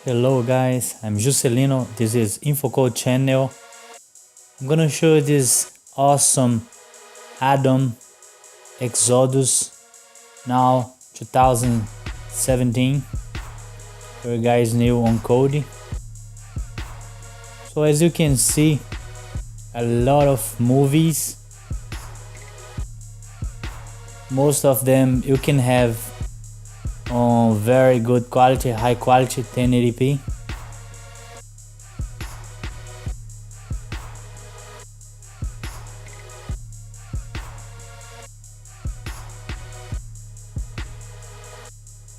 Hello guys, I'm Juscelino. This is InfoKode channel. I'm gonna show you this awesome add-on Exodus now 2017 for you guys new on Kodi. So as you can see, a lot of movies. Most of them you can have on very good quality, high quality 1080p.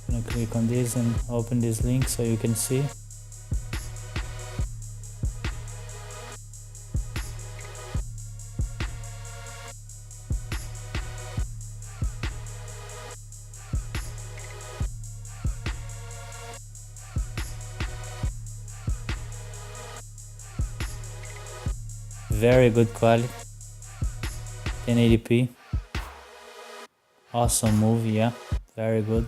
I'm gonna click on this and open this link so you can see. Very good quality, 1080p. Awesome movie, yeah, very good.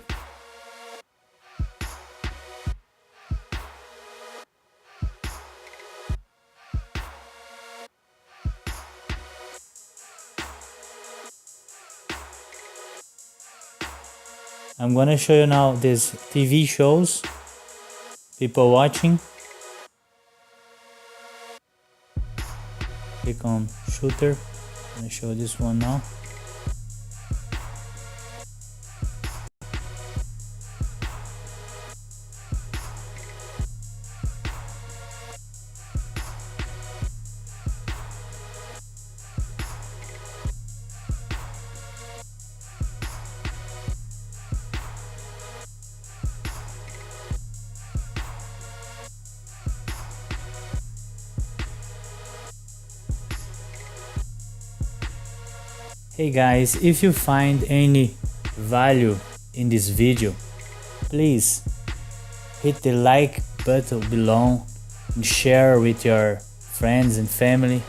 I'm gonna show you now these TV shows people watching. Click on shooter. I'm gonna show this one now. Hey guys, if you find any value in this video, please hit the like button below and share with your friends and family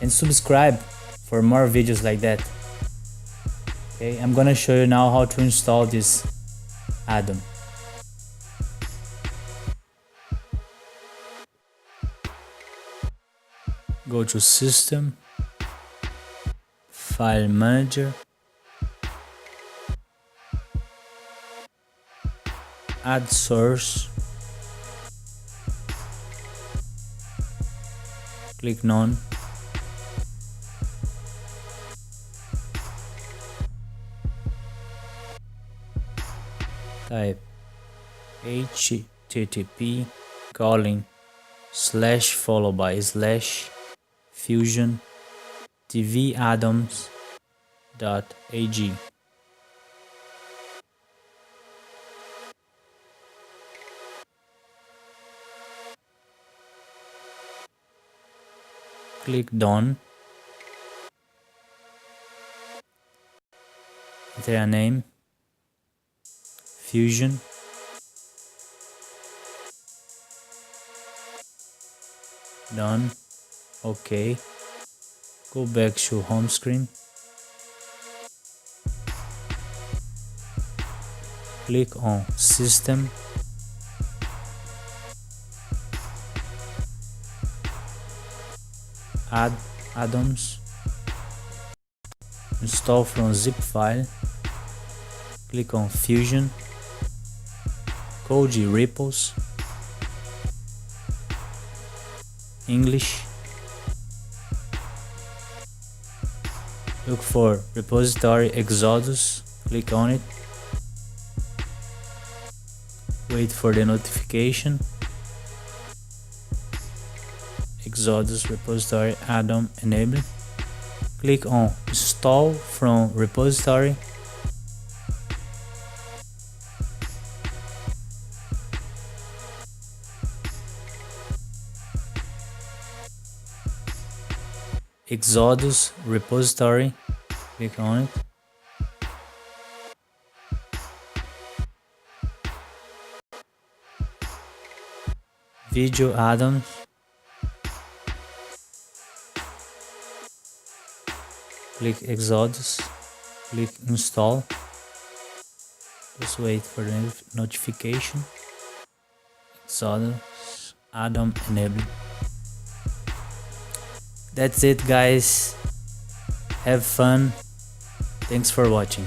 and subscribe for more videos like that. Okay, I'm gonna show you now how to install this add-on. Go to System, File Manager, Add Source, click None, type http / followed by / fusion tvaddons.ag. Click Done. Enter a name, Fusion. Done. OK. Go back to home screen. Click on System, Add-ons, install from zip file. Click on Fusion, Kodi Ripples, English. Look for repository Exodus, click on it. Wait for the notification. Exodus repository add-on enabled. Click on Install from repository. Exodus repository, click on it. Video add-ons, click Exodus, click Install. Just wait for the notification. solder add-on enable. That's it guys, have fun, thanks for watching.